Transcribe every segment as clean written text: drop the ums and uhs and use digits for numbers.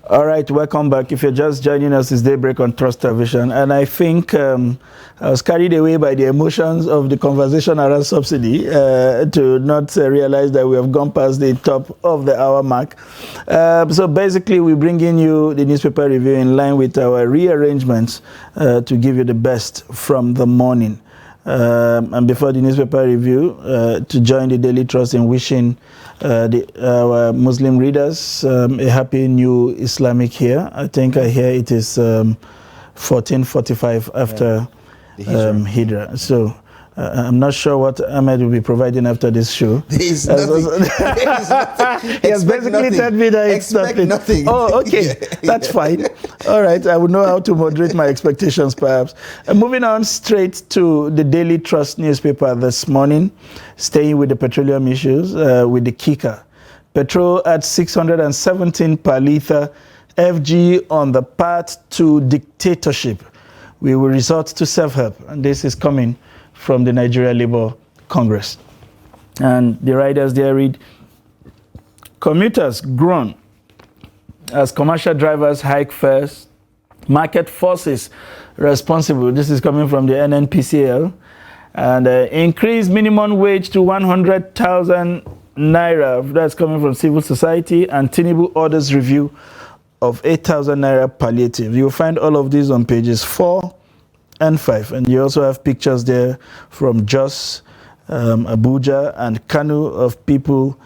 All right, welcome back. If you're just joining us, it's Daybreak on Trust Television. And I think I was carried away by the emotions of the conversation around subsidy to not realize that we have gone past the top of the hour mark. So basically, we're bringing you the newspaper review in line with our rearrangements to give you the best from the morning. And before the newspaper review, to join the Daily Trust in wishing our Muslim readers a happy new Islamic year. I think I hear it is 1445 after Hijrah. So I'm not sure what Ahmed will be providing after this show. There is nothing. He has basically told me that it's nothing. Oh, okay. That's fine. All right. I will know how to moderate my expectations, perhaps. Moving on straight to the Daily Trust newspaper this morning, staying with the petroleum issues, with the kicker. Petrol at 617 per litre, FG on the path to dictatorship. We will resort to self-help, and this is coming from the Nigeria Labour Congress. And the riders there read, commuters groan as commercial drivers hike fares, market forces responsible. This is coming from the NNPCL. And increase minimum wage to 100,000 naira. That's coming from civil society. And Tinubu orders review of 8,000 naira palliative. You'll find all of these on pages 4 and 5, and you also have pictures there from Jos, Abuja, and Kanu of people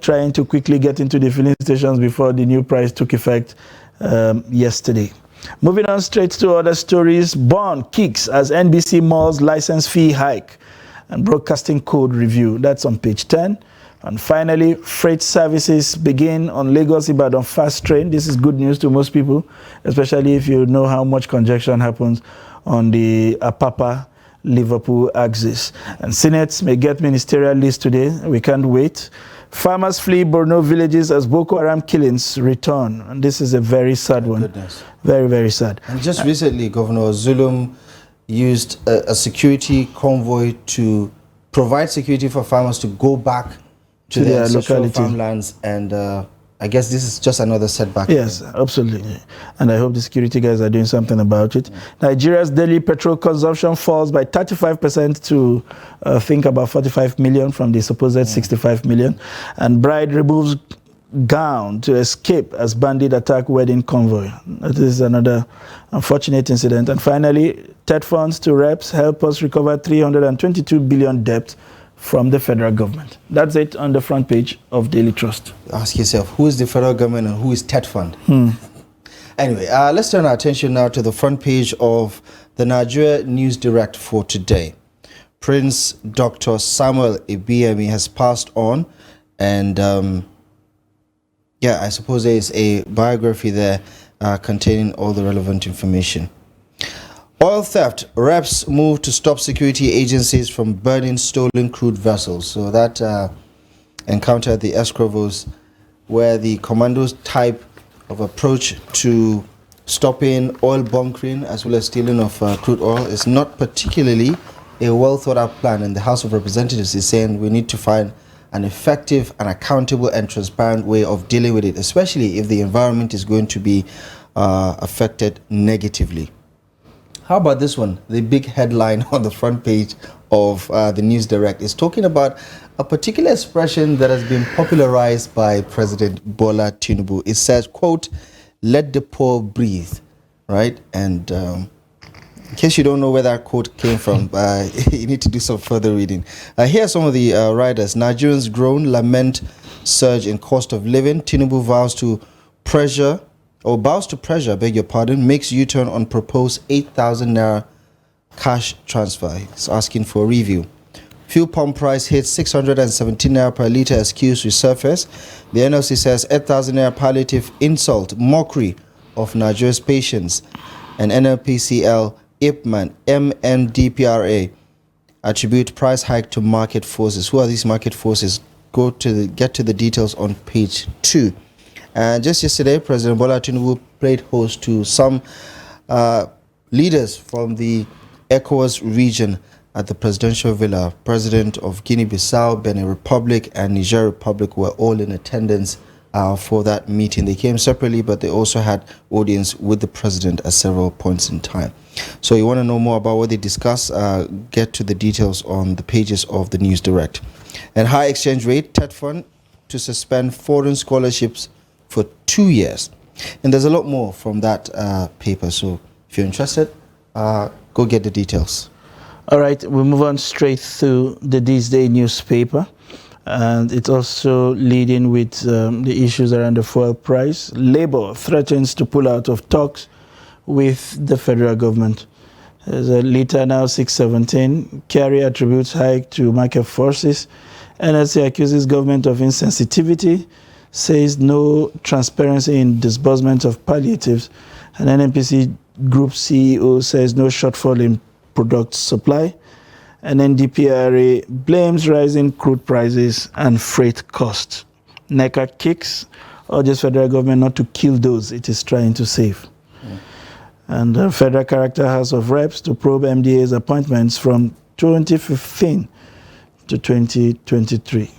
trying to quickly get into the filling stations before the new price took effect yesterday. Moving on straight to other stories, Bond kicks as NBC Malls license fee hike and broadcasting code review. That's on page 10. And finally, freight services begin on Lagos-Ibadan fast train. This is good news to most people, especially if you know how much congestion happens on the Apapa-Liverpool axis. And Senate may get ministerial list today. We can't wait. Farmers flee Borno villages as Boko Haram killings return. And this is a very sad one. Goodness. Very, very sad. And just recently, Governor Zulum used a security convoy to provide security for farmers to go back to their ancestral farmlands, and I guess this is just another setback. Yes, absolutely. And I hope the security guys are doing something about it. Nigeria's daily petrol consumption falls by 35% to think about 45 million from the supposed 65 million. And bride removes gown to escape as bandit attack wedding convoy. This is another unfortunate incident. And finally, TED funds to reps help us recover 322 billion debt from the federal government. That's it on the front page of Daily Trust. Ask yourself, who is the federal government and who is TED Fund? Anyway, let's turn our attention now to the front page of the Nigeria News Direct for today. Prince Dr. Samuel Ibiyemi has passed on, and I suppose there is a biography there containing all the relevant information. Oil theft. Reps move to stop security agencies from burning stolen crude vessels. So that encounter at the Escrovos, where the commandos type of approach to stopping oil bunkering as well as stealing of crude oil is not particularly a well thought out plan. And the House of Representatives is saying we need to find an effective and accountable and transparent way of dealing with it, especially if the environment is going to be affected negatively. How about this one? The big headline on the front page of the News Direct is talking about a particular expression that has been popularized by President Bola Tinubu. It says, quote, let the poor breathe, right? And in case you don't know where that quote came from, you need to do some further reading. Here are some of the riders. Nigerians groan, lament surge in cost of living. Tinubu bows to pressure, beg your pardon, makes U-turn on proposed 8,000 naira cash transfer. He's asking for a review. Fuel pump price hits 617 naira per litre as queues resurface. The NLC says 8,000 naira palliative insult, mockery of Nigeria's patients. And NLPCL, IPMAN, MNDPRA attribute price hike to market forces. Who are these market forces? Get to the details on page 2. And just yesterday, President Bola Tinubu played host to some leaders from the ECOWAS region at the presidential villa. President of Guinea-Bissau, Benin Republic, and Niger Republic were all in attendance for that meeting. They came separately, but they also had audience with the president at several points in time. So you want to know more about what they discuss, get to the details on the pages of the News Direct. And high exchange rate, TED Fund to suspend foreign scholarships for 2 years. And there's a lot more from that paper. So if you're interested, go get the details. All right, we move on straight to the This Day newspaper. And it's also leading with the issues around the fuel price. Labour threatens to pull out of talks with the federal government. There's a letter now 617. Kerry attributes hike to market forces. NSC accuses government of insensitivity, says no transparency in disbursement of palliatives. And NNPC Group CEO says no shortfall in product supply. And NDPRA blames rising crude prices and freight costs. NECA kicks urges federal government not to kill those it is trying to save. And the Federal Character House of Reps to probe MDA's appointments from 2015 to 2023.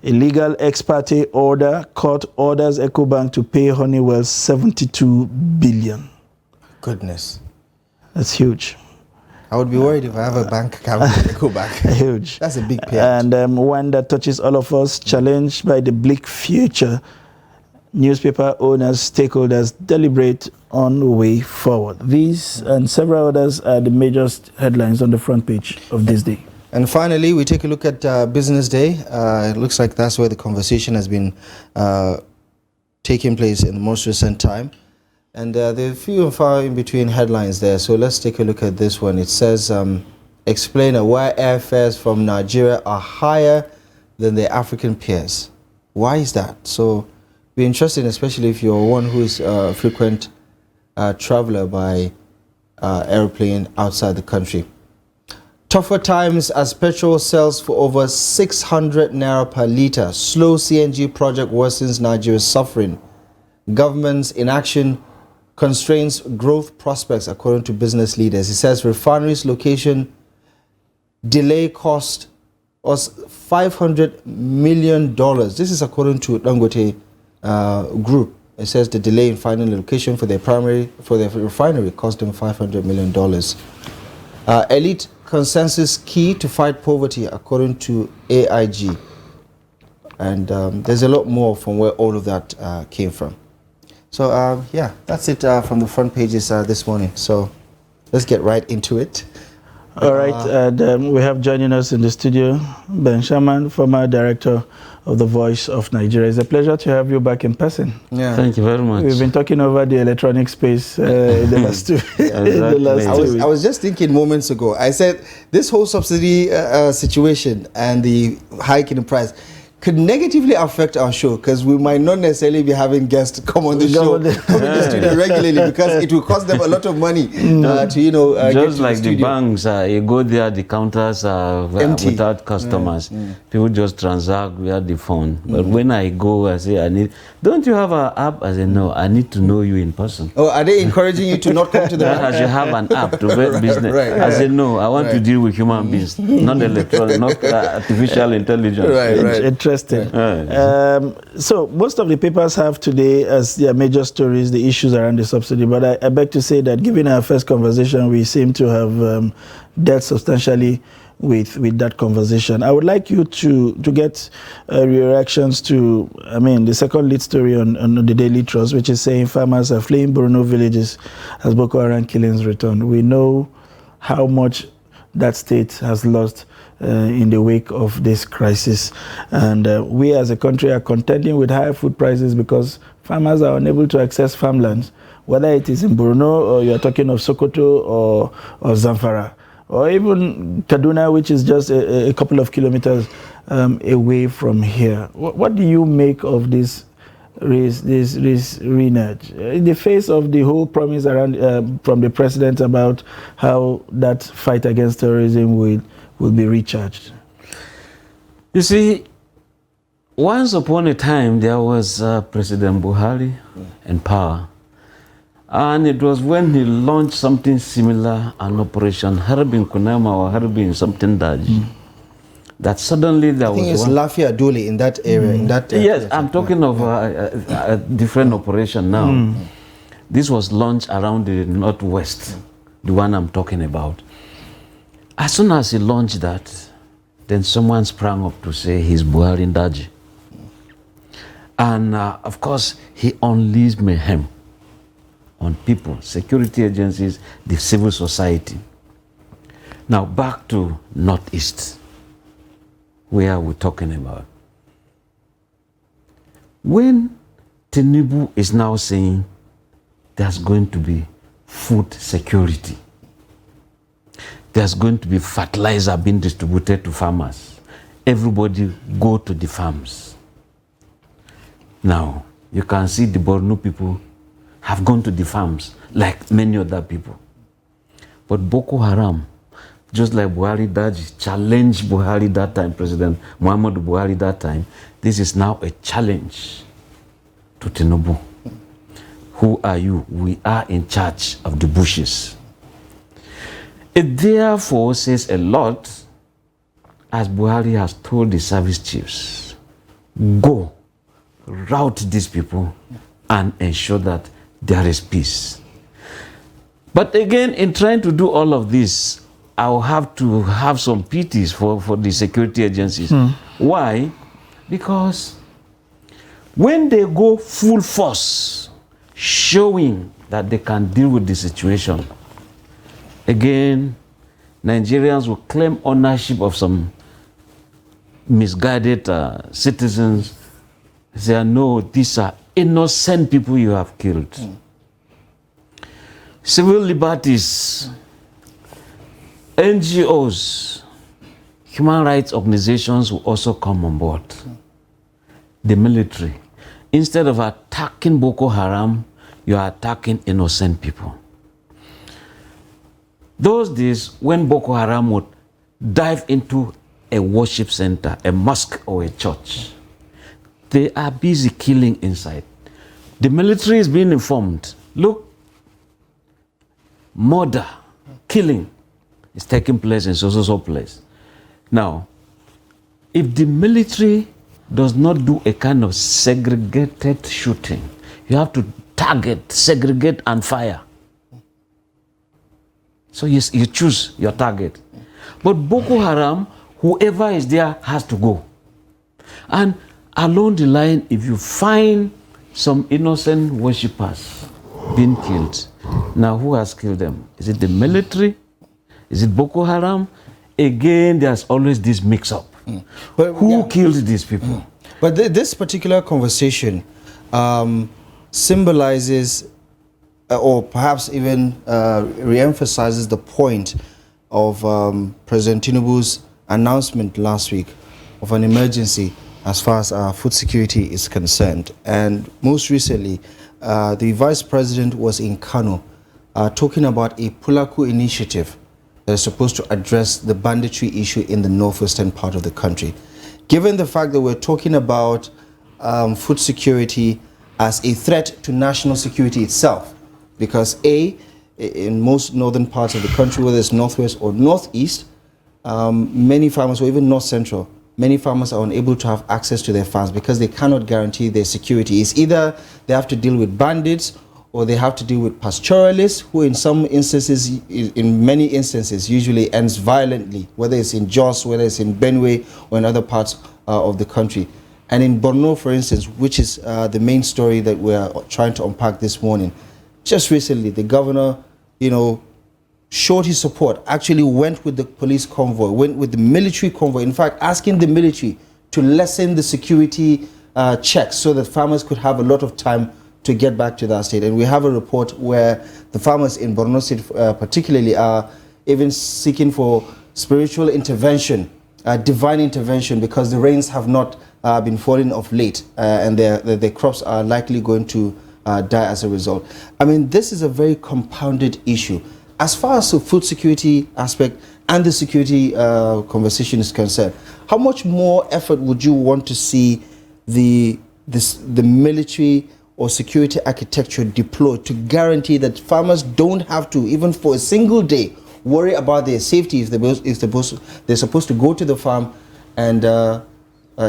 Illegal ex parte order, court orders EcoBank to pay Honeywell $72 billion. Goodness. That's huge. I would be worried if I have a bank account with EcoBank. Huge. That's a big payout. And one that touches all of us, challenged by the bleak future. Newspaper owners, stakeholders deliberate on the way forward. These and several others are the major headlines on the front page of This Day. And finally, we take a look at Business Day. It looks like that's where the conversation has been taking place in the most recent time. And there are a few and far in between headlines there. So let's take a look at this one. It says, explain why airfares from Nigeria are higher than their African peers. Why is that? So be interesting, especially if you're one who is a frequent traveler by airplane outside the country. Tougher times as petrol sells for over 600 naira per litre. Slow CNG project worsens Nigeria's suffering. Government's inaction constrains growth prospects, according to business leaders. It says refineries location delay cost us $500 million. This is according to Dangote Group. It says the delay in finding a location for their refinery cost them $500 million. Elite consensus key to fight poverty, according to AIG. And there's a lot more from where all of that came from. So yeah, that's it from the front pages this morning. So let's get right into it. All right, and we have joining us in the studio, Ben Shaman, former director of the Voice of Nigeria. It's a pleasure to have you back in person. Yeah. Thank you very much. We've been talking over the electronic space in the last two, weeks. I was just thinking moments ago. I said this whole subsidy situation and the hike in the price could negatively affect our show, because we might not necessarily be having guests come on the show, come in the studio regularly, because it will cost them a lot of money to just get like the the banks, you go there, the counters are empty, without customers. People just transact via the phone. But when I go, I say, don't you have an app? I say, no, I need to know you in person. Oh, are they encouraging you to not come to the bank? As you have an app to get business. I say, no, I want to deal with human beings, not electronic, not artificial intelligence. Interesting. So most of the papers have today as their major stories the issues around the subsidy, but I beg to say that given our first conversation, we seem to have dealt substantially with that conversation. I would like you to get reactions to, the second lead story on the Daily Trust, which is saying farmers are fleeing Borno villages as Boko Haram killings return. We know how much that state has lost in the wake of this crisis. And we as a country are contending with higher food prices because farmers are unable to access farmlands, whether it is in Borno or you're talking of Sokoto or Zamfara, or even Kaduna, which is just a couple of kilometers away from here. What do you make of this renege in the face of the whole promise around from the president about how that fight against terrorism will be recharged? You see, once upon a time there was President Buhari in power, and it was when he launched something similar, an Operation Harbin Kunama or Harbin something Daji. that suddenly there I think was it's Lafia Dole in that area. In that yes, I'm talking of a different operation now. This was launched around the northwest, the one I'm talking about. As soon as he launched that, then someone sprang up to say he's Buhari Daji. And of course, he unleashed mayhem on people, security agencies, the civil society. Now back to Northeast, where we're talking about. When Tinubu is now saying there's going to be food security, there's going to be fertilizer being distributed to farmers, everybody go to the farms. Now, you can see the Borno people have gone to the farms like many other people. But Boko Haram, just like Buhari Daji challenged Buhari that time, President Muhammadu Buhari that time, this is now a challenge to Tinubu. Who are you? We are in charge of the bushes. It therefore says a lot, as Buhari has told the service chiefs, go, rout these people and ensure that there is peace. But again, in trying to do all of this, I'll have to have some pities for the security agencies. Why? Because when they go full force, showing that they can deal with the situation, again, Nigerians will claim ownership of some misguided citizens. They say, no, these are innocent people you have killed. Civil liberties, NGOs, human rights organizations will also come on board. The military. Instead of attacking Boko Haram, you are attacking innocent people. Those days when Boko Haram would dive into a worship center, a mosque or a church, they are busy killing inside. The military is being informed, look, murder, killing is taking place in so place. Now, if the military does not do a kind of segregated shooting, you have to target, segregate, and fire. So you choose your target. But Boko Haram, whoever is there has to go. And along the line, if you find some innocent worshippers being killed, now who has killed them? Is it the military? Is it Boko Haram? Again, there's always this mix-up. Who killed these people? But this particular conversation symbolizes or perhaps even re-emphasizes the point of President Tinubu's announcement last week of an emergency as far as food security is concerned. And most recently, the Vice President was in Kano talking about a Pulaku initiative that is supposed to address the banditry issue in the northwestern part of the country. Given the fact that we're talking about food security as a threat to national security itself, because in most northern parts of the country, whether it's northwest or northeast, many farmers, or even north central, many farmers are unable to have access to their farms because they cannot guarantee their security. It's either they have to deal with bandits or they have to deal with pastoralists, who in some instances, in many instances, usually ends violently, whether it's in Jos, whether it's in Benue, or in other parts of the country. And in Borno, for instance, which is the main story that we're trying to unpack this morning, just recently, the governor, showed his support, actually went with the police convoy, went with the military convoy, in fact, asking the military to lessen the security checks so that farmers could have a lot of time to get back to that state. And we have a report where the farmers in Borno State particularly are even seeking for spiritual intervention, divine intervention, because the rains have not been falling of late, and their crops are likely going to die as a result. I mean, this is a very compounded issue. As far as the food security aspect and the security conversation is concerned, how much more effort would you want to see the military or security architecture deployed to guarantee that farmers don't have to, even for a single day, worry about their safety if they're supposed to go to the farm and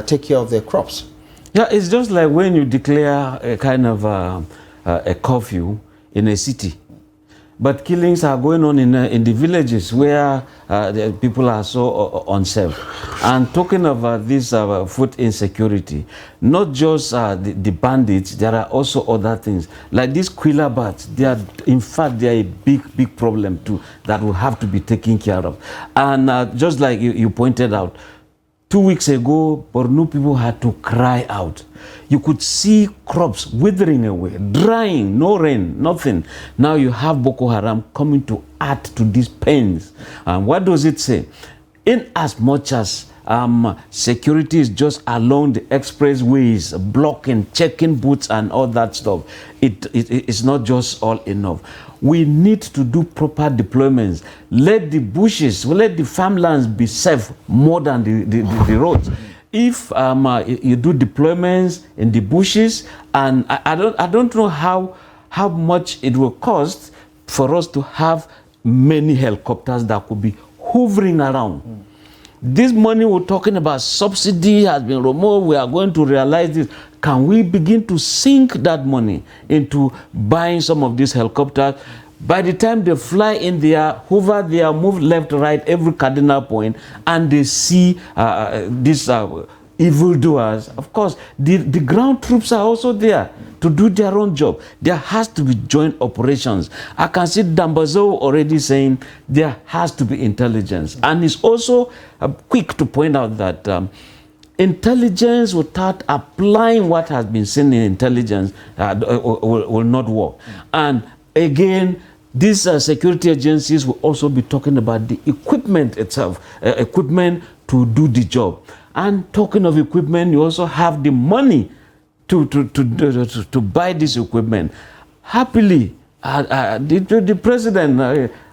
take care of their crops. Yeah, it's just like when you declare a kind of a curfew in a city. But killings are going on in the villages where the people are so unsafe. And talking about this food insecurity, not just the bandits, there are also other things. Like these quilla bats, in fact, they are a big problem too that will have to be taken care of. And just like you pointed out, 2 weeks ago, Borno people had to cry out. You could see crops withering away, drying, no rain, nothing. Now you have Boko Haram coming to add to these pains. And what does it say? In as much as security is just along the expressways, blocking, checking booths and all that stuff, it's not just all enough. We need to do proper deployments. Let the bushes, let the farmlands be safe more than the roads. If you do deployments in the bushes, and I don't know how much it will cost for us to have many helicopters that could be hovering around. This money we're talking about, subsidy has been removed. We are going to realize this. Can we begin to sink that money into buying some of these helicopters? By the time they fly in there, hover there, move left, right, every cardinal point, and they see these evildoers, of course, the ground troops are also there to do their own job. There has to be joint operations. I can see Dambazo already saying there has to be intelligence. And he's also quick to point out that intelligence without applying what has been seen in intelligence will not work. And again, these security agencies will also be talking about the equipment itself, equipment to do the job. And talking of equipment, you also have the money to buy this equipment. Happily, the president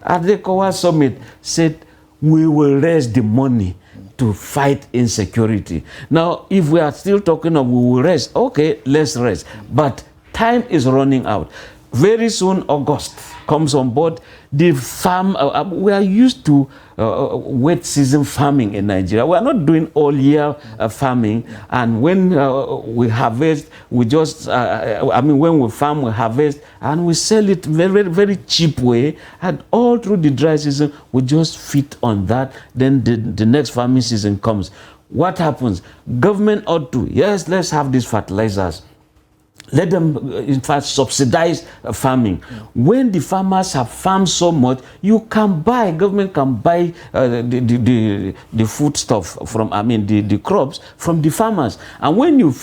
at the ECOWAS summit said, we will raise the money to fight insecurity. Now, if we are still talking of we will rest, okay, let's rest. But time is running out. Very soon, August comes on board. The farm, we are used to wet season farming in Nigeria. We are not doing all year farming. And when we harvest, we just, when we farm, we harvest, and we sell it very, very cheap way. And all through the dry season, we just feed on that. Then the next farming season comes. What happens? Government ought to, yes, let's have these fertilizers. Let them, in fact, subsidize farming. When the farmers have farmed so much, you can buy, government can buy the food stuff from, the crops from the farmers. And when you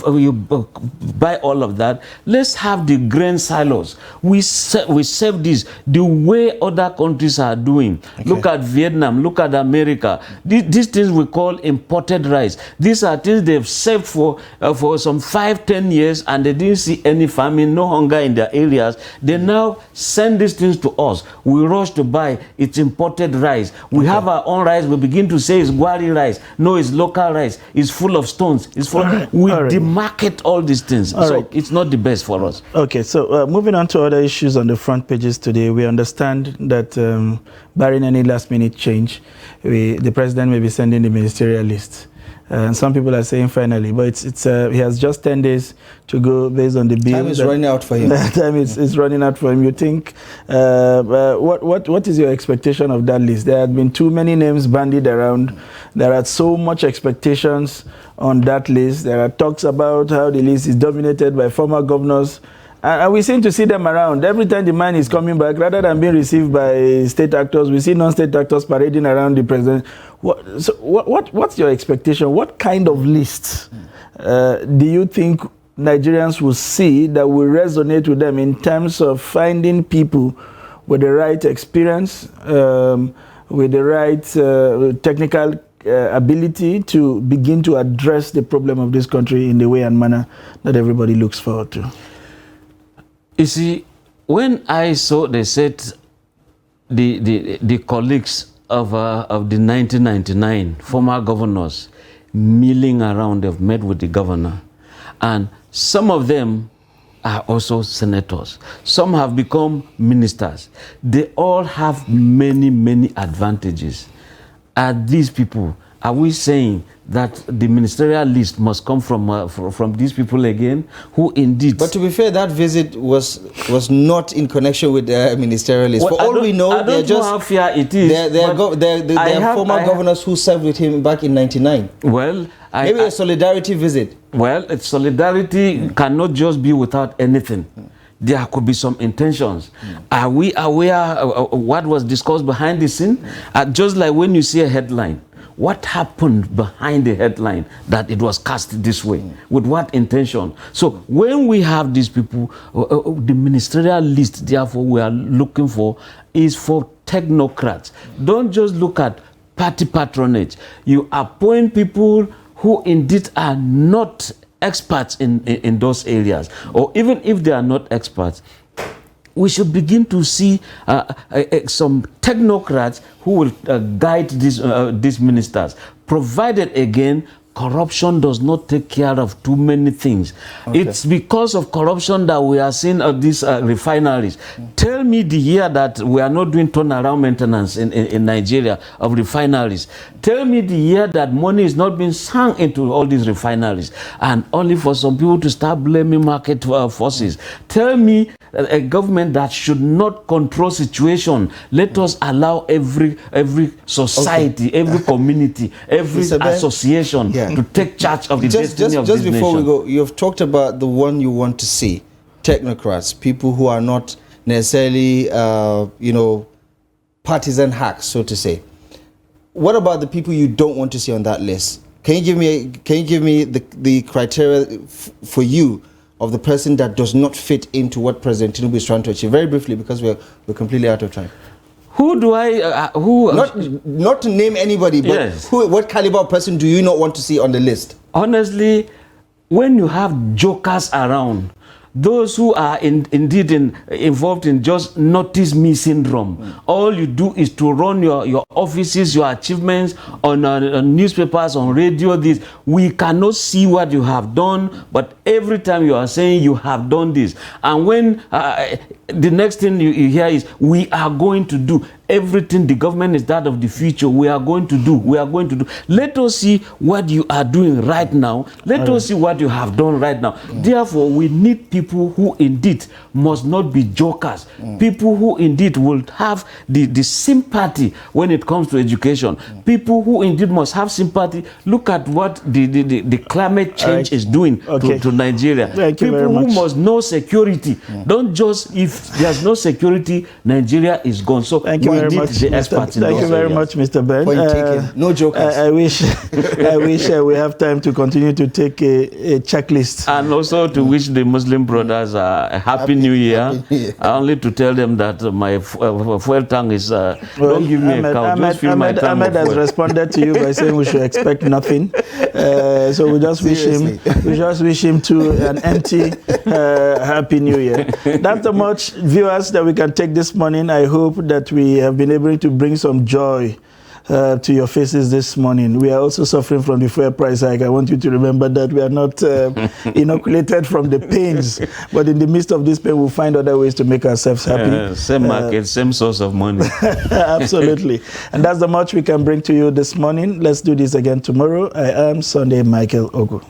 buy all of that, let's have the grain silos. We save this the way other countries are doing. Okay. Look at Vietnam, look at America. These things we call imported rice. These are things they've saved for some 5-10 years, and they didn't see any famine, no hunger in their areas. They now send these things to us. We rush to buy. It's imported rice. We have our own rice. We begin to say it's Gwari rice. No, it's local rice. It's full of stones. It's full. We demarket all these things. So it's not the best for us. Okay, so moving on to other issues on the front pages today, we understand that barring any last-minute change, the president may be sending the ministerial list. And some people are saying finally, but he has just 10 days to go based on the bill. Time is running out for him. Time is running out for him. You think, what is your expectation of that list? There have been too many names bandied around. There are so much expectations on that list. There are talks about how the list is dominated by former governors. And we seem to see them around. Every time the man is coming back, rather than being received by state actors, we see non-state actors parading around the president. What's your expectation? What kind of list do you think Nigerians will see that will resonate with them in terms of finding people with the right experience, with the right technical ability to begin to address the problem of this country in the way and manner that everybody looks forward to? You see, when I saw they said the colleagues of the 1999 former governors milling around, they've met with the governor, and some of them are also senators. Some have become ministers. They all have many, many advantages. Are these people Are we saying that the ministerial list must come from these people again, who indeed? But to be fair, that visit was not in connection with the ministerial list. Well, For all we know, they're just how fair it is. They're former governors who served with him back in '99. Well, maybe a solidarity visit. Well, solidarity cannot just be without anything. There could be some intentions. Are we aware what was discussed behind the scene? Just like when you see a headline, what happened behind the headline that it was cast this way? With what intention? So when we have these people, the ministerial list, therefore, we are looking for is for technocrats. Don't just look at party patronage. You appoint people who indeed are not experts in those areas, or even if they are not experts, we should begin to see some technocrats who will guide these ministers, provided again corruption does not take care of too many things. Okay. It's because of corruption that we are seeing these refineries. Tell me the year that we are not doing turnaround maintenance in Nigeria of refineries. Tell me the year that money is not being sunk into all these refineries, and only for some people to start blaming market forces. Tell me a government that should not control situation. Let us allow every society, every community, every association to take charge of the destiny of this nation. Just before we go, you've talked about the one you want to see, technocrats, people who are not necessarily, partisan hacks, so to say. What about the people you don't want to see on that list? Can you give me the criteria for you of the person that does not fit into what President Tinubu is trying to achieve? Very briefly, because we're completely out of time. Who do I, not to name anybody, but yes. What caliber of person do you not want to see on the list? Honestly, when you have jokers around, those who are indeed involved in just notice me syndrome, all you do is to run your offices, your achievements on newspapers, on radio, this. We cannot see what you have done, but every time you are saying you have done this, and when the next thing you hear is we are going to do everything, the government is that of the future, we are going to do. Let us see what you are doing right now. Let us see what you have done right now. Therefore, we need people who indeed must not be jokers. People who indeed will have the sympathy when it comes to education. People who indeed must have sympathy. Look at what the climate change is doing to Nigeria. People who must know security. Don't just, if there's no security, Nigeria is gone. So thank you very much, Thank you very much, Mr. Ben. No jokers. I wish we have time to continue to take a checklist. And also to wish the Muslim brothers a happy New Year. Only to tell them that my fuel tank is, don't give me a cow, just fill my tank. Ahmed has responded to you by saying we should expect nothing. So we just wish him to an empty happy New Year. That's the much, viewers, that we can take this morning. I hope that we have been able to bring some joy to your faces this morning. We are also suffering from the fuel price hike. I want you to remember that we are not inoculated from the pains, but in the midst of this pain, we'll find other ways to make ourselves happy. Same market, same source of money. Absolutely. And that's the much we can bring to you this morning. Let's do this again tomorrow. I am Sunday Michael Ogu.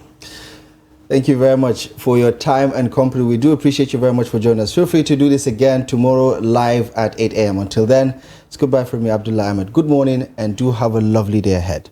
Thank you very much for your time and company. We do appreciate you very much for joining us. Feel free to do this again tomorrow live at 8 a.m. Until then, it's goodbye from me, Abdullah Ahmed. Good morning, and do have a lovely day ahead.